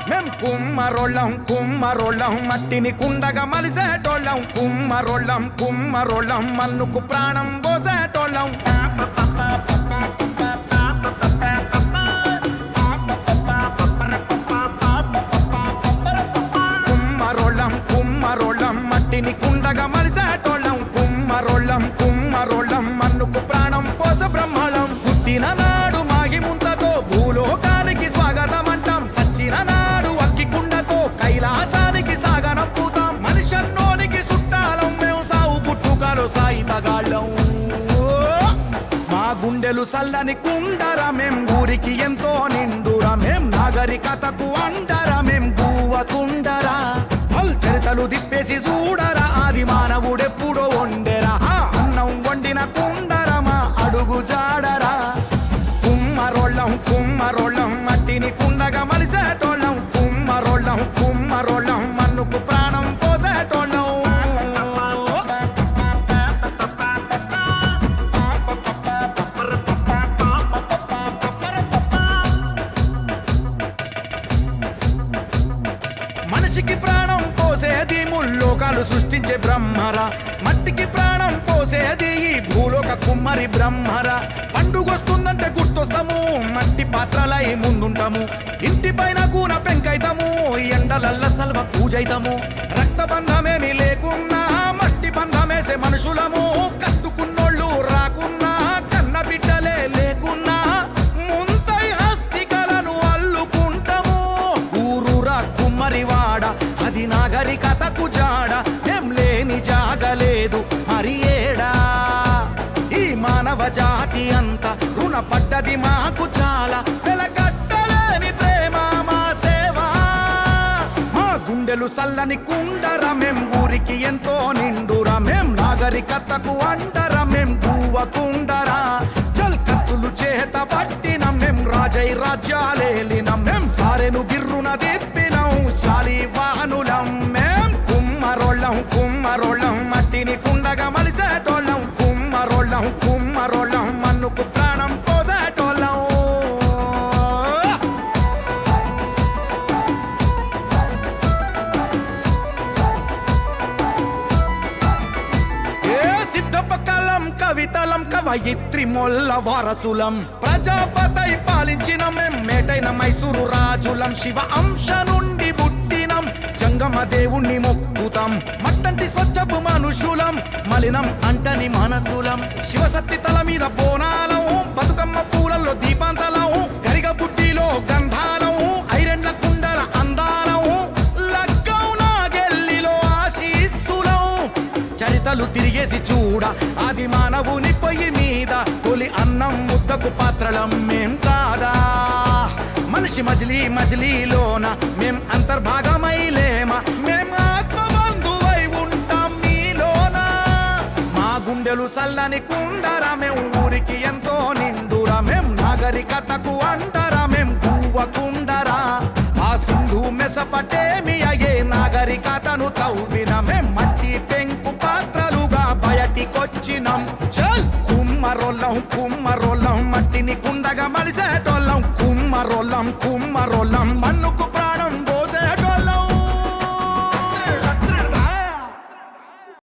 మేం కుమ్మరోళ్ళం కుమ్మరోళ్ళం మట్టిని కుండగా మలిసేటోళ్ళం కుమ్మరోళ్ళం కుమ్మరోళ్ళం మన్నుకు ప్రాణం పోసేటోళ్ళం కుమ్మరోళ్ళం కుమ్మరోళ్ళం మట్టిని కుండగా మలిసేటోళ్ళం కుమ్మరోళ్ళం కుమ్మరోళ్ళం మన్నుకు ప్రాణం పోస బ్రహ్మళం పుట్టిన నాడు మాగి ముంతతో భూలోకానికి స్వాగతం అంటాం సచ్చిన నాడు అక్కి కుండతో కైలాసానికి సాగనంపుతాం మనిషన్నోనికి చుట్టాలం మేము సావు పుట్టుకలో సాయితగాళ్ళం మా గుండెలు సల్లని కుండరా మేం ఊరికి ఎంతో నిండురా మేం నాగరికతకు అండరా మేం గువ్వకుండరా చరితలు దిప్పేసి చూడరా ఆది మానవుడెప్పుడో వండెరా అన్నం వండిన కుండరమా అడుగు జాడరా కుమ్మరోళ్ళం కుమ్మరోళ్ళం మట్టిని కుండగా మలిసేటోళ్ళం కుమ్మరోళ్ళం కుమ్మరోళ్ళం మన్నుకు ప్రాణం పోసేటోళ్ళం మనిషికి ప్రాణం పోసేది ముల్లోకాలు సృష్టించే బ్రహ్మరా మట్టికి ప్రాణం పోసేది ఈ భూలోక కుమ్మరి బ్రహ్మరా పండుగొస్తుందంటే గుర్తొస్తాము మట్టి పాత్రలై ముందుంటాము ఇంటి పైన కూన పెంకైతాము ఎండలల్ల సల్వ పూజైతాము రక్త బంధమేమి లేకున్నా మట్టి బంధమేసే మనుషులము కట్టుకున్నోళ్ళు రాకున్నా కన్న బిడ్డలే లేకున్నా ముంతై హస్తికలను అల్లుకుంటాము ఊరూరా కుమ్మరివాడ అది నాగరికతకు జాడ ఏం లేని జాగలేదు మరి ఏడా ఈ మానవ జాతి అంతా రుణపడ్డది మాకు చాలా వెలకట్టలేని ప్రేమ మా సేవ మా గుండెలు సల్లని కుండర మేం ఊరికి ఎంతో నిండురా మేం నాగరికతకు అండరా మేం గువ్వకుండరా చల్ కత్తులు చేత పట్టిన మేం రాజై రాజ్యాలేలినం మేం సారెను గిర్రున దిప్పినం శాలి వాహనులం మేం కుమ్మరోళ్ళం కుమ్మరోళ్ళం మట్టిని కుండగా మలిసేటోళ్ళం కుమ్మరోళ్ళం కుమ్మరోళ్ళం మన్నుకు ప్రాణం పోసేటోళ్ళం ఏ సిద్ధపకలం కవితలం కవయిత్రి మొల్ల వారసులం ప్రజాపతై పాలించిన మేం మేటైన మైసూరు రాజులం శివ అంశ నుండి పుట్టినం జంగమ దేవుణ్ణి మొక్కుతాం మట్టంటి స్వచ్ఛపు మనుషులం మలినం అంటని మనసులం శివసత్తి తల మీద బోనాలం బతుకమ్మ పూలల్లో దీపాంతలం గరిగ బుట్టిలో గంధాలం ఐరెండ్ల కుండల అందాలం లగ్గం నాగెల్లిలో ఆశీస్సులం చరితలు తిరిగేసి చూడ ఆది మానవుని పొయ్యి మీద తొలి అన్నం ముద్దకు పాత్రలం మేం కాదా మనిషి మజిలీ మజిలీలోన మేం అంతర్భాగమైలేమా మేం ఆత్మబంధువై ఉంటాం మీలోన మా గుండెలు సల్లని కుండరా మేం ఊరికి ఎంతో నిండురా మేం నాగరికతకు అండరా మేం గువ్వకుండరా ఆ సింధు మెసపటేమియే నాగరికతను తవ్విన మేం మట్టి పెంకు పాత్రలుగా బయటికొచ్చినం చల్ కుమ్మరోళ్ళం కుమ్మరోళ్ళం మట్టిని కుండగా మలిసేటోళ్ళం కుమ్మరోళ్ళం కుమ్మరోళ్ళం